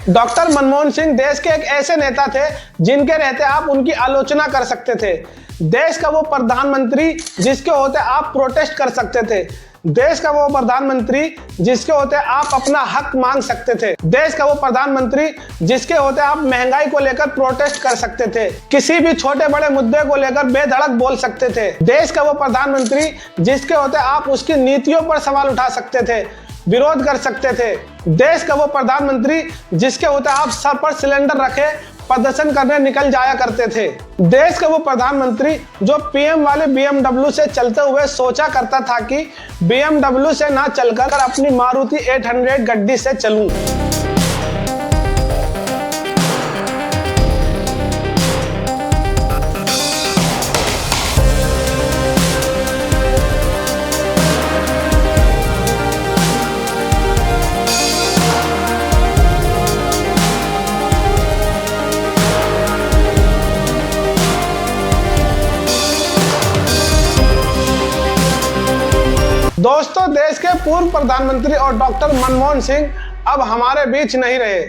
Doctor Manmohan Singh देश के एक ऐसे नेता थे जिनके रहते आप उनकी आलोचना कर सकते थे। देश का वो प्रधानमंत्री जिसके होते आप प्रोटेस्ट कर सकते थे। देश का वो प्रधानमंत्री जिसके होते आप अपना हक मांग सकते थे। देश का वो प्रधानमंत्री जिसके होते आप महंगाई को लेकर प्रोटेस्ट कर सकते थे। किसी भी छोटे बड़े मुद्दे को लेकर बेधड़क बोल सकते थे। देश का वो प्रधानमंत्री जिसके होते आप उसकी नीतियों पर सवाल उठा सकते थे, विरोध कर सकते थे। देश का वो प्रधानमंत्री जिसके होते आप सर पर सिलेंडर रखे प्रदर्शन करने निकल जाया करते थे। देश का वो प्रधानमंत्री जो पीएम वाले BMW से चलते हुए सोचा करता था कि BMW से ना चलकर अपनी मारुति 800 गड्डी से चलूं। दोस्तों, देश के पूर्व प्रधानमंत्री और डॉक्टर मनमोहन सिंह अब हमारे बीच नहीं रहे।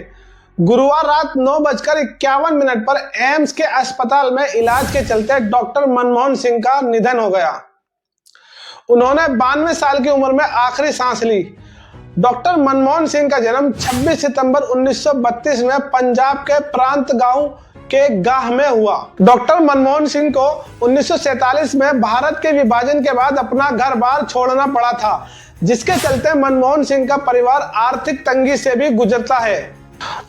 गुरुवार रात 9:51 पर एम्स के अस्पताल में इलाज के चलते डॉक्टर मनमोहन सिंह का निधन हो गया। उन्होंने 92 साल की उम्र में आखिरी सांस ली। डॉक्टर मनमोहन सिंह का जन्म 26 सितंबर 1932 में पंजाब के प्रांत गांव के गाह में हुआ। डॉक्टर मनमोहन सिंह को 1947 में भारत के विभाजन के बाद अपना घर बार छोड़ना पड़ा था, जिसके चलते मनमोहन सिंह का परिवार आर्थिक तंगी से भी गुजरता है।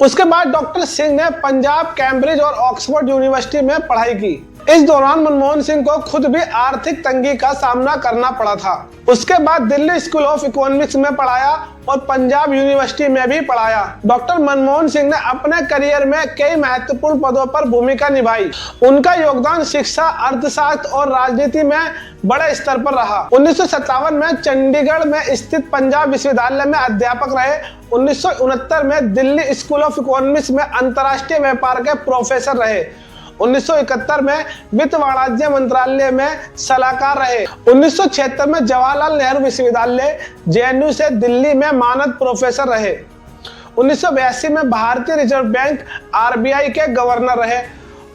उसके बाद डॉक्टर सिंह ने पंजाब, कैम्ब्रिज और ऑक्सफोर्ड यूनिवर्सिटी में पढ़ाई की। इस दौरान मनमोहन सिंह को खुद भी आर्थिक तंगी का सामना करना पड़ा था। उसके बाद दिल्ली स्कूल ऑफ इकोनॉमिक्स में पढ़ाया और पंजाब यूनिवर्सिटी में भी पढ़ाया। डॉक्टर मनमोहन सिंह ने अपने करियर में कई महत्वपूर्ण पदों पर भूमिका निभाई। उनका योगदान शिक्षा, अर्थशास्त्र और राजनीति में बड़े स्तर पर रहा। 1957 में चंडीगढ़ में स्थित पंजाब विश्वविद्यालय में अध्यापक रहे। 1969 में दिल्ली स्कूल ऑफ इकोनॉमिक्स में अंतर्राष्ट्रीय व्यापार के प्रोफेसर रहे। 1971 में वित्त वाणिज्य मंत्रालय में सलाहकार रहे। 1976 में जवाहरलाल नेहरू विश्वविद्यालय JNU से दिल्ली में मानद प्रोफेसर रहे। 1982 में भारतीय रिजर्व बैंक RBI के गवर्नर रहे।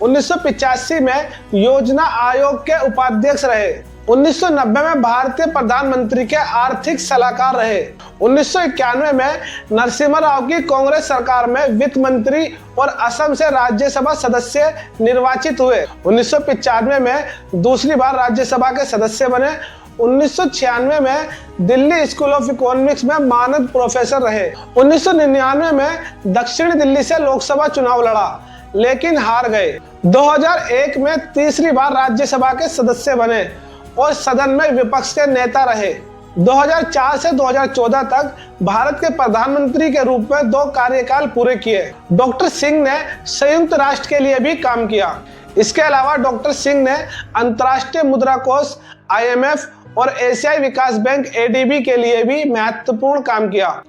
1985 में योजना आयोग के उपाध्यक्ष रहे। 1990 में भारतीय प्रधानमंत्री के आर्थिक सलाहकार रहे। 1991 में नरसिम्हा राव की कांग्रेस सरकार में वित्त मंत्री और असम से राज्यसभा सदस्य निर्वाचित हुए। 1995 में दूसरी बार राज्यसभा के सदस्य बने। 1996 में दिल्ली स्कूल ऑफ इकोनॉमिक्स में मानद प्रोफेसर रहे। 1999 में दक्षिण दिल्ली से लोकसभा चुनाव लड़ा, लेकिन हार गए। 2001 में तीसरी बार राज्यसभा के सदस्य बने और सदन में विपक्ष के नेता रहे। 2004 से 2014 तक भारत के प्रधानमंत्री के रूप में 2 कार्यकाल पूरे किए। डॉक्टर सिंह ने संयुक्त राष्ट्र के लिए भी काम किया। इसके अलावा डॉक्टर सिंह ने अंतर्राष्ट्रीय मुद्रा कोष IMF और एशियाई विकास बैंक ADB के लिए भी महत्वपूर्ण काम किया।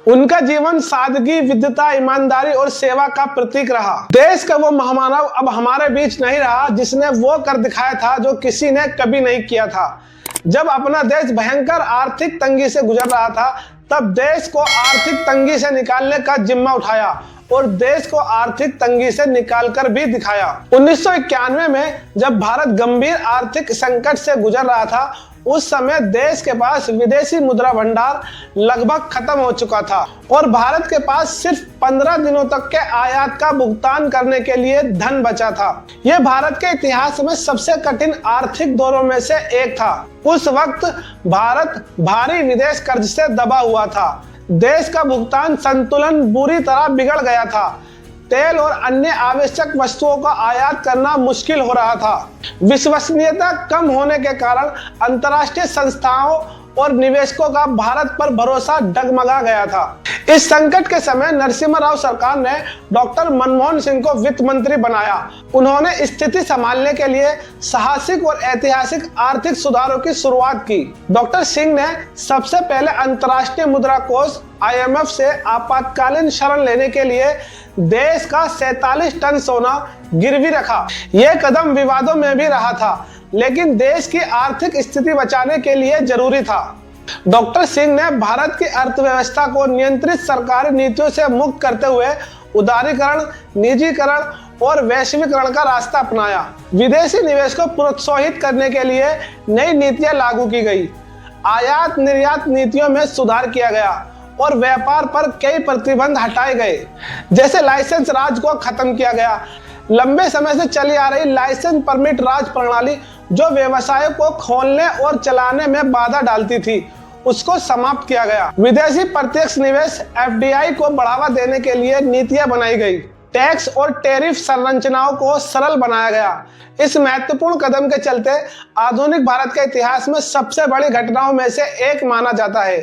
उनका जीवन सादगी, विद्वता, ईमानदारी और सेवा का प्रतीक रहा। देश का वो महामानव अब हमारे बीच नहीं रहा जिसने वो कर दिखाया था जो किसी ने कभी नहीं किया था। जब अपना देश भयंकर आर्थिक तंगी से गुजर रहा था, तब देश को आर्थिक तंगी से निकालने का जिम्मा उठाया और देश को आर्थिक तंगी से निकालकर भी दिखाया। 1991 में जब भारत गंभीर आर्थिक संकट से गुजर रहा था, उस समय देश के पास विदेशी मुद्रा भंडार लगभग खत्म हो चुका था और भारत के पास सिर्फ 15 दिनों तक के आयात का भुगतान करने के लिए धन बचा था। यह भारत के इतिहास में सबसे कठिन आर्थिक दौरों में से एक था। उस वक्त भारत भारी विदेश कर्ज से दबा हुआ था। देश का भुगतान संतुलन बुरी तरह बिगड़ गया था। तेल और अन्य आवश्यक वस्तुओं का आयात करना मुश्किल हो रहा था। विश्वसनीयता कम होने के कारण अंतर्राष्ट्रीय संस्थाओं और निवेशकों का भारत पर भरोसा डगमगा गया था। इस संकट के समय नरसिम्हा राव सरकार ने डॉक्टर मनमोहन सिंह को वित्त मंत्री बनाया। उन्होंने स्थिति संभालने के लिए साहसिक और ऐतिहासिक आर्थिक सुधारों की शुरुआत की। डॉक्टर सिंह ने सबसे पहले अंतर्राष्ट्रीय मुद्रा कोष IMF से आपातकालीन शरण लेने के लिए देश का 47 टन सोना गिरवी रखा। यह कदम विवादों में भी रहा था, लेकिन देश की आर्थिक स्थिति बचाने के लिए जरूरी था। डॉक्टर सिंह ने भारत की अर्थव्यवस्था को नियंत्रित सरकारी नीतियों से मुक्त करते हुए उदारीकरण, निजीकरण और वैश्वीकरण का रास्ता अपनाया। विदेशी निवेश को प्रोत्साहित करने के लिए नई नीतियां लागू की गई। आयात निर्यात नीतियों में सुधार किया गया और व्यापार पर कई प्रतिबंध हटाए गए, जैसे लाइसेंस राज को खत्म किया गया। लंबे समय से चली आ रही लाइसेंस परमिट राज प्रणाली, जो व्यवसाय को खोलने और चलाने में बाधा डालती थी, उसको समाप्त किया गया। विदेशी प्रत्यक्ष निवेश FDI को बढ़ावा देने के लिए नीतियां बनाई गई। टैक्स और टैरिफ संरचनाओं को सरल बनाया गया। इस महत्वपूर्ण कदम के चलते आधुनिक भारत के इतिहास में सबसे बड़ी घटनाओं में से एक माना जाता है।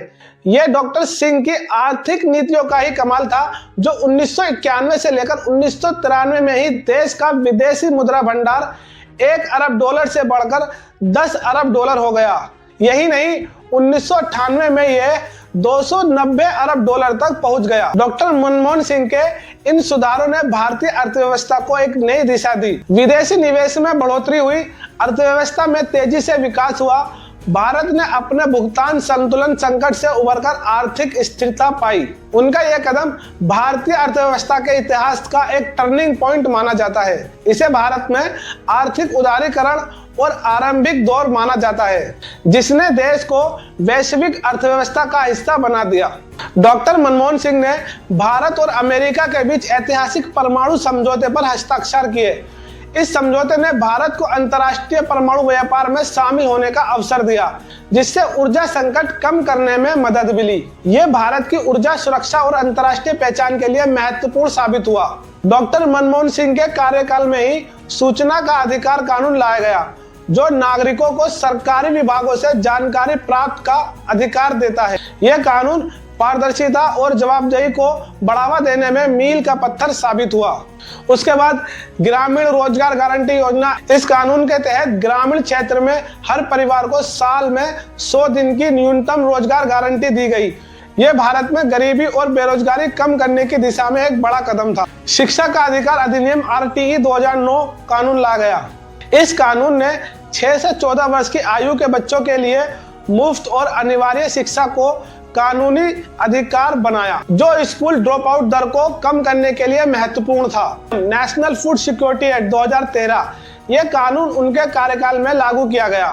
यह डॉक्टर सिंह की आर्थिक नीतियों का ही कमाल था, जो 1991 से लेकर 1993 में ही देश का विदेशी मुद्रा भंडार $1 अरब से बढ़कर $10 अरब हो गया। यही नहीं, 1998 में यह $290 अरब तक पहुंच गया। डॉक्टर मनमोहन सिंह के इन सुधारों ने भारतीय अर्थव्यवस्था को एक नई दिशा दी। विदेशी निवेश में बढ़ोतरी हुई, अर्थव्यवस्था में तेजी से विकास हुआ। भारत ने अपने भुगतान संतुलन संकट से उबरकर आर्थिक स्थिरता पाई। उनका यह कदम भारतीय अर्थव्यवस्था के इतिहास का एक टर्निंग पॉइंट माना जाता है। इसे भारत में आर्थिक उदारीकरण और आरंभिक दौर माना जाता है, जिसने देश को वैश्विक अर्थव्यवस्था का हिस्सा बना दिया। डॉक्टर मनमोहन सिंह ने भारत और अमेरिका के बीच ऐतिहासिक परमाणु समझौते पर हस्ताक्षर किए। इस समझौते ने भारत को अंतर्राष्ट्रीय परमाणु व्यापार में शामिल होने का अवसर दिया, जिससे ऊर्जा संकट कम करने में मदद मिली। ये भारत की ऊर्जा सुरक्षा और अंतर्राष्ट्रीय पहचान के लिए महत्वपूर्ण साबित हुआ। डॉक्टर मनमोहन सिंह के कार्यकाल में ही सूचना का अधिकार कानून लाया गया, जो नागरिकों को सरकारी विभागों से जानकारी प्राप्त का अधिकार देता है। यह कानून पारदर्शिता और जवाबदेही को बढ़ावा देने में मील का पत्थर साबित हुआ। उसके बाद ग्रामीण रोजगार गारंटी योजना। इस कानून के तहत ग्रामीण क्षेत्र में हर परिवार को साल में 100 दिन की न्यूनतम रोजगार गारंटी दी गई। यह भारत में गरीबी और बेरोजगारी कम करने की दिशा में एक बड़ा कदम था। शिक्षा का अधिकार अधिनियम RTE 2009 कानून ला गया। इस कानून ने 6 से 14 वर्ष की आयु के बच्चों के लिए मुफ्त और अनिवार्य शिक्षा को कानूनी अधिकार बनाया, जो स्कूल ड्रॉप आउट दर को कम करने के लिए महत्वपूर्ण था। नेशनल फूड सिक्योरिटी एक्ट 2013, यह कानून उनके कार्यकाल में लागू किया गया।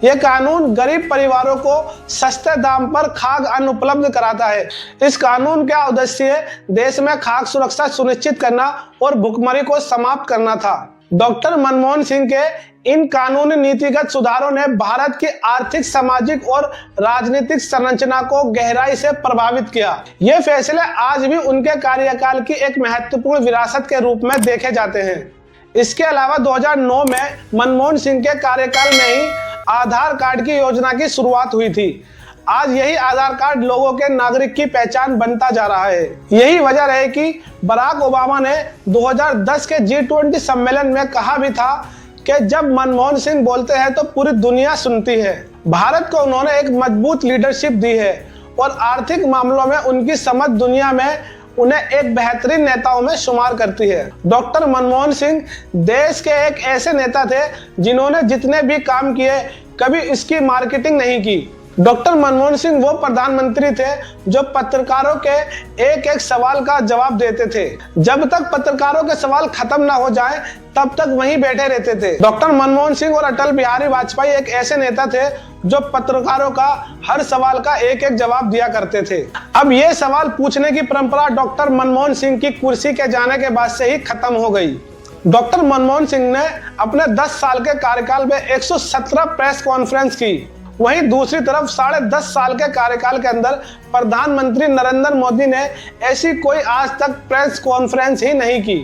यह कानून गरीब परिवारों को सस्ते दाम पर खाद्य अन्न उपलब्ध कराता है। इस कानून का उद्देश्य देश में खाद्य सुरक्षा सुनिश्चित करना और भुखमरी को समाप्त करना था। डॉक्टर मनमोहन सिंह के इन कानूनी नीतिगत सुधारों ने भारत की आर्थिक, सामाजिक और राजनीतिक संरचना को गहराई से प्रभावित किया। ये फैसले आज भी उनके कार्यकाल की एक महत्वपूर्ण विरासत के रूप में देखे जाते हैं। इसके अलावा 2009 में मनमोहन सिंह के कार्यकाल में ही आधार कार्ड की योजना की शुरुआत हुई थी। आज यही आधार कार्ड लोगों के नागरिक की पहचान बनता जा रहा है। यही वजह है कि बराक ओबामा ने 2010 के G20 सम्मेलन में कहा भी था कि जब मनमोहन सिंह बोलते हैं तो पूरी दुनिया सुनती है। भारत को उन्होंने एक मजबूत लीडरशिप दी है और आर्थिक मामलों में उनकी समझ दुनिया में उन्हें एक बेहतरीन नेताओं में शुमार करती है। डॉक्टर मनमोहन सिंह देश के एक ऐसे नेता थे जिन्होंने जितने भी काम किए, कभी इसकी मार्केटिंग नहीं की। डॉक्टर मनमोहन सिंह वो प्रधानमंत्री थे जो पत्रकारों के एक एक सवाल का जवाब देते थे। जब तक पत्रकारों के सवाल खत्म ना हो जाए, तब तक वहीं बैठे रहते थे। डॉक्टर मनमोहन सिंह और अटल बिहारी वाजपेयी एक ऐसे नेता थे जो पत्रकारों का हर सवाल का एक एक जवाब दिया करते थे। अब ये सवाल पूछने की परंपरा डॉक्टर मनमोहन सिंह की कुर्सी के जाने के बाद से ही खत्म हो गई। डॉक्टर मनमोहन सिंह ने अपने 10 साल के कार्यकाल में 117 प्रेस कॉन्फ्रेंस की। वहीं दूसरी तरफ 10.5 साल के कार्यकाल के अंदर प्रधानमंत्री नरेंद्र मोदी ने ऐसी कोई आज तक प्रेस कॉन्फ्रेंस ही नहीं की।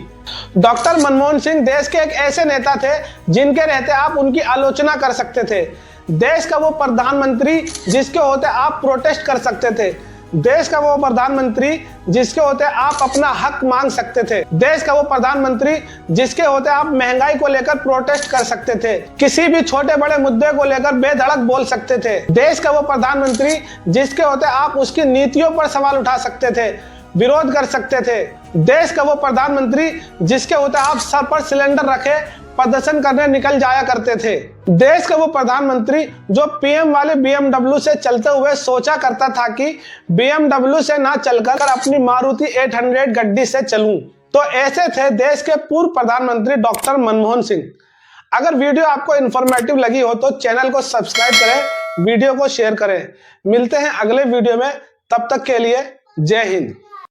डॉक्टर मनमोहन सिंह देश के एक ऐसे नेता थे जिनके रहते आप उनकी आलोचना कर सकते थे। देश का वो प्रधानमंत्री जिसके होते आप प्रोटेस्ट कर सकते थे। देश का वो प्रधानमंत्री जिसके होते आप अपना हक मांग सकते थे। देश का वो प्रधानमंत्री जिसके होते आप महंगाई को लेकर प्रोटेस्ट कर सकते थे। किसी भी छोटे बड़े मुद्दे को लेकर बेधड़क बोल सकते थे। देश का वो प्रधानमंत्री जिसके होते आप उसकी नीतियों पर सवाल उठा सकते थे, विरोध कर सकते थे। देश का वो प्रधानमंत्री जिसके होते आप सर पर सिलेंडर रखे प्रदर्शन करने निकल जाया करते थे। देश का वो प्रधानमंत्री जो PM वाले BMW से चलते हुए सोचा करता था कि BMW से ना चलकर अपनी मारुति 800 गड्डी से चलूं। तो ऐसे थे देश के पूर्व प्रधानमंत्री डॉक्टर मनमोहन सिंह। अगर वीडियो आपको इन्फॉर्मेटिव लगी हो तो चैनल को सब्सक्राइब करें, वीडियो को शेयर करें। मिलते हैं अगले वीडियो में, तब तक के लिए जय हिंद।